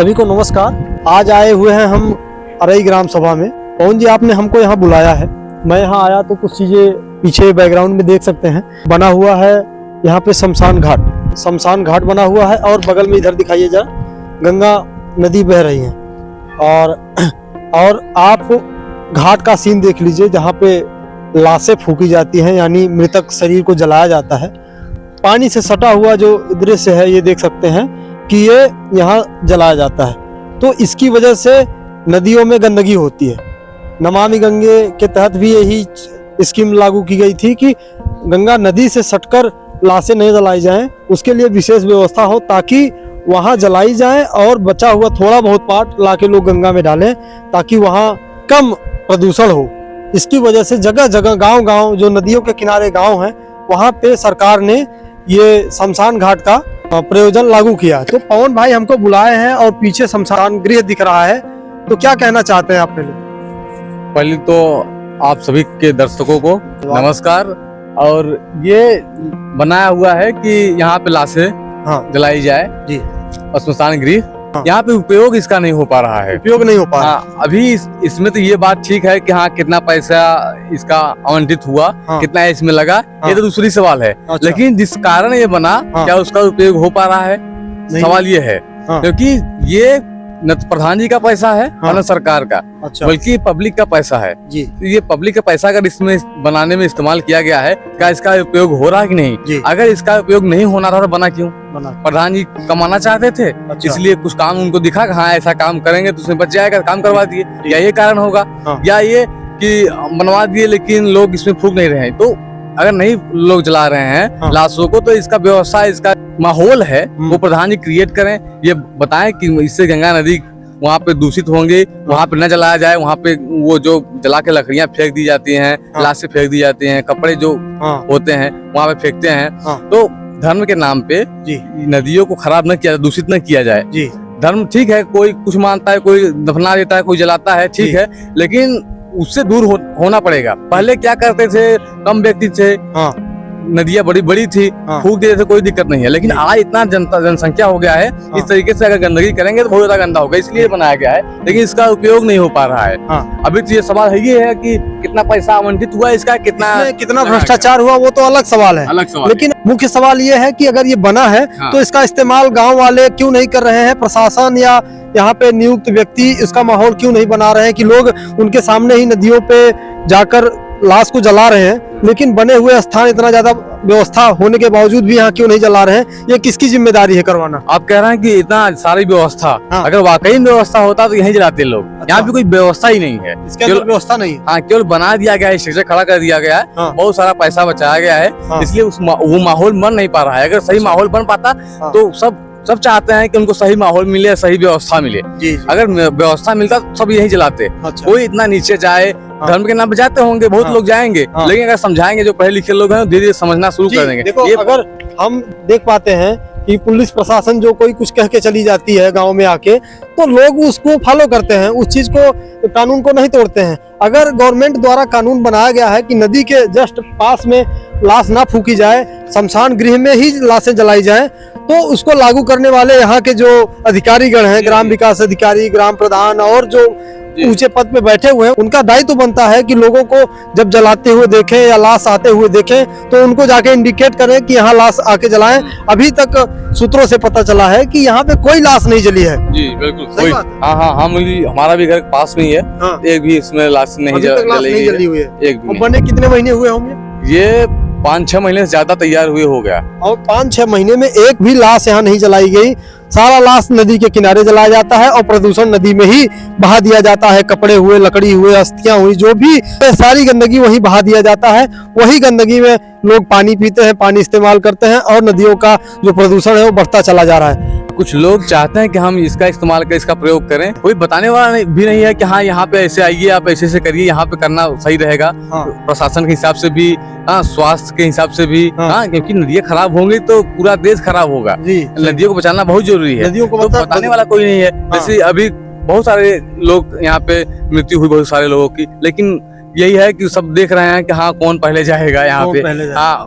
सभी को नमस्कार। आज आए हुए हैं हम अरई ग्राम सभा में। पवन जी, आपने हमको यहाँ बुलाया है। मैं यहाँ आया तो कुछ चीजें पीछे बैकग्राउंड में देख सकते हैं। बना हुआ है यहाँ पे शमशान घाट बना हुआ है और बगल में इधर दिखाइए जरा, गंगा नदी बह रही है। और आप घाट का सीन देख लीजिए जहाँ पे लाशें फूकी जाती हैं, यानी मृतक शरीर को जलाया जाता है। पानी से सटा हुआ जो दृश्य है ये देख सकते हैं कि ये यहाँ जलाया जाता है। तो इसकी वजह से नदियों में गंदगी होती है। नमामि गंगे के तहत भी यही स्कीम लागू की गई थी कि गंगा नदी से सटकर लाशें नहीं जलाई जाएं, उसके लिए विशेष व्यवस्था हो ताकि वहाँ जलाई जाए और बचा हुआ थोड़ा बहुत पार्ट लाके लोग गंगा में डालें ताकि वहाँ कम प्रदूषण हो। इसकी वजह से जगह जगह गांव-गांव जो नदियों के किनारे गांव हैं वहाँ पे सरकार ने ये शमशान घाट का प्रयोजन लागू किया। तो पवन भाई हमको बुलाए हैं और पीछे शमशान गृह दिख रहा है, तो क्या कहना चाहते हैं आपने? पहले तो आप सभी के दर्शकों को नमस्कार। और ये बनाया हुआ है कि यहाँ पे लाशें जलाई जाए जी, और शमशान गृह यहाँ पे उपयोग इसका नहीं हो पा रहा है। उपयोग नहीं हो पा रहा। अभी इसमें तो ये बात ठीक है कि हाँ कितना पैसा इसका आवंटित हुआ, कितना इसमें लगा, ये तो दूसरी सवाल है। अच्छा। लेकिन जिस कारण ये बना क्या उसका उपयोग हो पा रहा है, सवाल ये है। क्योंकि ये न तो प्रधान जी का पैसा है और न सरकार का, अच्छा, बल्कि पब्लिक का पैसा है जी। तो ये पब्लिक का पैसा अगर इसमें बनाने में इस्तेमाल किया गया है, क्या इसका उपयोग हो रहा है कि नहीं? अगर इसका उपयोग नहीं होना रहा तो बना क्यों? प्रधान जी कमाना चाहते थे, अच्छा। इसलिए इसलिए कुछ काम उनको दिखा कि हाँ ऐसा काम करेंगे तो उसमें बच जाएगा, काम करवा दिए। या ये कारण होगा, या ये कि बनवा दिए लेकिन लोग इसमें फूंक नहीं रहे हैं। तो अगर नहीं लोग जला रहे हैं लाशों को, तो इसका व्यवस्था, इसका माहौल है वो प्रधान जी क्रिएट करें। ये बताएं कि इससे गंगा नदी वहाँ पे दूषित होंगे, वहाँ पे न जलाया जाए। वहाँ पे वो जो जला के लकड़ियाँ फेंक दी जाती हैं, लाशें फेंक दी जाती हैं, कपड़े जो होते हैं वहाँ पे फेंकते हैं। तो धर्म के नाम पे नदियों को खराब न किया, दूषित न किया जाए। धर्म ठीक है, कोई कुछ मानता है, कोई दफना देता है, कोई जलाता है, ठीक है, लेकिन उससे दूर होना पड़ेगा। पहले क्या करते थे, कम व्यक्ति थे, नदियाँ बड़ी बड़ी थी, फूक देते थे, कोई दिक्कत नहीं है। लेकिन आज इतना जनसंख्या हो गया है, इस तरीके से अगर गंदगी करेंगे तो बहुत ज्यादा गंदा होगा, इसलिए बनाया गया है। लेकिन इसका उपयोग नहीं हो पा रहा है। अभी तो ये सवाल है, ये है कि कितना पैसा आवंटित हुआ, इसका कितना भ्रष्टाचार हुआ, वो तो अलग सवाल है। लेकिन मुख्य सवाल ये है कि अगर ये बना है तो इसका इस्तेमाल गाँव वाले क्यों नहीं कर रहे हैं? प्रशासन या यहाँ पे नियुक्त व्यक्ति इसका माहौल क्यों नहीं बना रहे हैं कि लोग उनके सामने ही नदियों पे जाकर लाश को जला रहे हैं? लेकिन बने हुए स्थान, इतना ज्यादा व्यवस्था होने के बावजूद भी यहाँ क्यों नहीं जला रहे हैं? ये किसकी जिम्मेदारी है करवाना? आप कह रहे हैं कि इतना सारी व्यवस्था, अगर वाकई व्यवस्था होता तो यहीं जलाते लोग। अच्छा। यहाँ पे कोई व्यवस्था ही नहीं है, केवल व्यवस्था नहीं। हाँ, केवल बना दिया गया है, स्ट्रक्चर खड़ा कर दिया गया है, बहुत सारा पैसा बचाया गया है, इसलिए वो माहौल बन नहीं पा रहा है। अगर सही माहौल बन पाता तो सब चाहते हैं कि उनको सही माहौल मिले, सही व्यवस्था मिले। अगर व्यवस्था मिलता तो सब यही जलाते। कोई इतना नीचे जाए, धर्म के नाम पे जाते होंगे, बहुत लोग जाएंगे, लेकिन अगर समझाएंगे, जो पढ़े लिखे लोग हैं धीरे धीरे समझना शुरू कर देंगे। देखो, अगर हम देख पाते हैं कि पुलिस प्रशासन जो कोई कुछ कह के चली जाती है गांव में आके, तो लोग उसको फॉलो करते हैं, उस चीज को, कानून को नहीं तोड़ते हैं। अगर गवर्नमेंट द्वारा कानून बनाया गया है कि नदी के जस्ट पास में लाश ना फूकी जाए, शमशान गृह में ही लाशें जलाई जाए, तो उसको लागू करने वाले यहाँ के जो अधिकारीगण हैं, ग्राम विकास अधिकारी, ग्राम प्रधान और जो ऊंचे पद पे बैठे हुए हैं, उनका दायित्व बनता है कि लोगों को जब जलाते हुए देखें या लाश आते हुए देखें तो उनको जाके इंडिकेट करें कि यहाँ लाश आके जलाएं। अभी तक सूत्रों से पता चला है कि यहाँ पे कोई लाश नहीं जली है। जी बिल्कुल। हमारा भी घर पास में ही है, एक भी इसमें लाश नहीं जली हुई है। एक भी। बने कितने महीने हुए होंगे? ये 5-6 महीने से ज्यादा तैयार हुए हो गया, और 5-6 महीने में एक भी लाश यहाँ नहीं जलाई गई। सारा लाश नदी के किनारे जलाया जाता है और प्रदूषण नदी में ही बहा दिया जाता है। कपड़े हुए, लकड़ी हुए, अस्थियां हुई, जो भी सारी गंदगी वहीं बहा दिया जाता है। वही गंदगी में लोग पानी पीते हैं, पानी इस्तेमाल करते हैं और नदियों का जो प्रदूषण है वो बढ़ता चला जा रहा है। कुछ लोग चाहते हैं कि हम इसका इस्तेमाल करें, इसका प्रयोग करें, कोई बताने वाला भी नहीं है कि हाँ यहाँ पे ऐसे आइए, आप ऐसे करिए, यहाँ पे करना सही रहेगा। प्रशासन के हिसाब से भी, स्वास्थ्य के हिसाब से भी, क्योंकि नदियाँ खराब होंगी तो पूरा देश खराब होगा। नदियों को बचाना बहुत जरूरी है, नदियों को बताने वाला कोई नहीं है। जैसे अभी बहुत सारे लोग यहाँ पे मृत्यु हुई बहुत सारे लोगों की, लेकिन यही है कि सब देख रहे हैं कि हाँ कौन पहले जाएगा यहाँ पे। हाँ,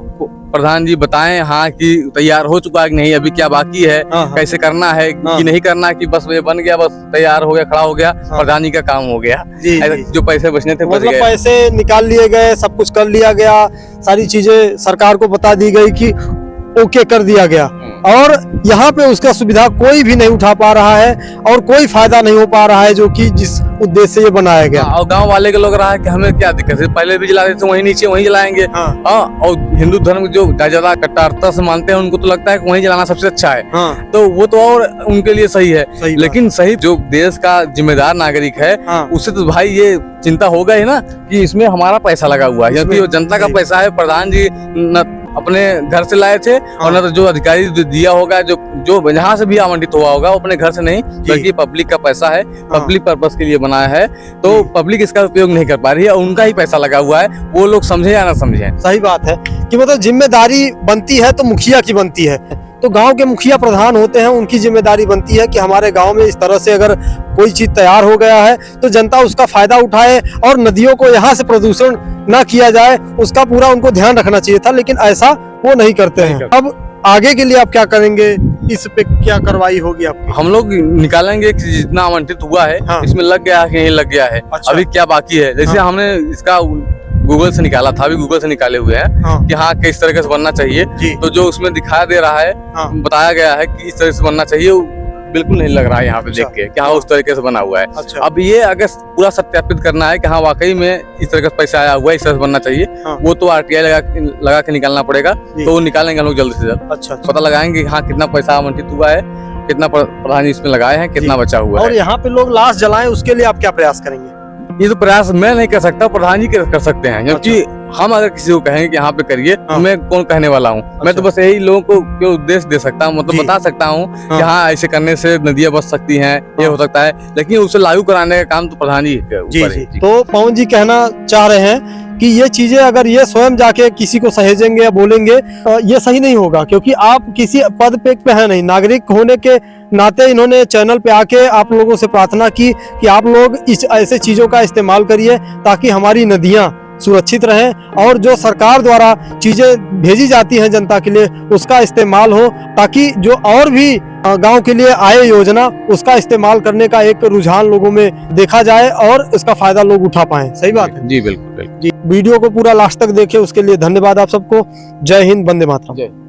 प्रधान जी बताएं हाँ कि तैयार हो चुका है कि नहीं, अभी क्या बाकी है, कैसे करना है कि नहीं करना, कि बस ये बन गया, बस तैयार हो गया, खड़ा हो गया, प्रधान जी का काम हो गया। जो पैसे बचने थे बच मतलब गए। पैसे निकाल लिए गए, सब कुछ कर लिया गया, सारी चीजें सरकार को बता दी गई कि ओके कर दिया गया, और यहाँ पे उसका सुविधा कोई भी नहीं उठा पा रहा है और कोई फायदा नहीं हो पा रहा है, जो कि जिस उद्देश्य से ये बनाया गया। और गांव वाले के लोग रहा है कि हमें क्या दिक्कत है, पहले भी जला देते वहीं नीचे वहीं जलाएंगे। और हिंदू धर्म जो ज्यादा कट्टरता से मानते हैं उनको तो लगता है कि वहीं जलाना सबसे अच्छा है। तो वो तो और उनके लिए सही है, लेकिन सही जो देश का जिम्मेदार नागरिक है उससे तो भाई ये चिंता होगा ही ना कि इसमें हमारा पैसा लगा हुआ है, क्योंकि जनता का पैसा है। प्रधान जी न अपने घर से लाए थे और न तो जो अधिकारी दिया होगा, जो जहाँ से भी आवंटित हुआ होगा, वो अपने घर से नहीं, बल्कि पब्लिक का पैसा है, पब्लिक पर्पस के लिए बनाया है। तो पब्लिक इसका उपयोग नहीं कर पा रही है, उनका ही पैसा लगा हुआ है, वो लोग समझे या ना समझे। सही बात है कि मतलब जिम्मेदारी बनती है तो मुखिया की बनती है, तो गांव के मुखिया प्रधान होते हैं, उनकी जिम्मेदारी बनती है कि हमारे गांव में इस तरह से अगर कोई चीज तैयार हो गया है तो जनता उसका फायदा उठाए और नदियों को यहाँ से प्रदूषण ना किया जाए, उसका पूरा उनको ध्यान रखना चाहिए था, लेकिन ऐसा वो नहीं करते हैं। अब आगे के लिए आप क्या करेंगे, इस पे क्या कार्रवाई होगी आपकी? हम लोग निकालेंगे कि जितना आवंटित हुआ है इसमें लग गया है कि नहीं लग गया है। अच्छा। अभी क्या बाकी है, जैसे हमने इसका गूगल से निकाला था, अभी गूगल से निकाले हुए हैं कि हाँ किस तरीके से बनना चाहिए, तो जो उसमें दिखा दे रहा है, बताया गया है कि इस तरह से बनना चाहिए, बिल्कुल नहीं लग रहा है यहाँ पे देख के कि हाँ उस तरीके से बना हुआ है। अच्छा। अब ये अगर पूरा सत्यापित करना है कि हाँ वाकई में इस तरह का पैसा आया हुआ है, इस तरह से बनना चाहिए, वो तो RTI लगा के निकालना पड़ेगा, तो वो निकालेंगे हम लोग जल्द से जल्द। अच्छा। पता लगाएंगे हाँ कितना पैसा आवंटित हुआ है, कितना प्रधान जी इसमें लगाए हैं, कितना बचा हुआ है। और यहाँ पे लोग लाश जलाएं, उसके लिए आप क्या प्रयास करेंगे? ये तो प्रयास मैं नहीं कर सकता, प्रधान जी कर सकते हैं, क्योंकि हम अगर किसी को कहेंगे कि यहाँ पे करिए, तो मैं कौन कहने वाला हूँ। मैं तो बस यही लोगों को क्यों उद्देश्य दे सकता हूँ, मतलब बता सकता हूँ कि हाँ ऐसे करने से नदियाँ बच सकती हैं, ये हो सकता है, लेकिन उसे लागू कराने का काम तो प्रधान जी के ऊपर है। तो पवन जी कहना चाह रहे हैं कि ये चीजें अगर ये स्वयं जाके किसी को सहेजेंगे या बोलेंगे, ये सही नहीं होगा, क्योंकि आप किसी पद पे है नहीं, नागरिक होने के नाते इन्होंने चैनल पे आके आप लोगों से प्रार्थना की कि आप लोग इस ऐसे चीजों का इस्तेमाल करिए ताकि हमारी नदियां सुरक्षित रहें, और जो सरकार द्वारा चीजें भेजी जाती हैं जनता के लिए उसका इस्तेमाल हो, ताकि जो और भी गांव के लिए आए योजना उसका इस्तेमाल करने का एक रुझान लोगों में देखा जाए और इसका फायदा लोग उठा पाएं। सही बात है जी, बिल्कुल। जी, वीडियो को पूरा लास्ट तक देखें, उसके लिए धन्यवाद आप सबको। जय हिंद, वंदे मातरम।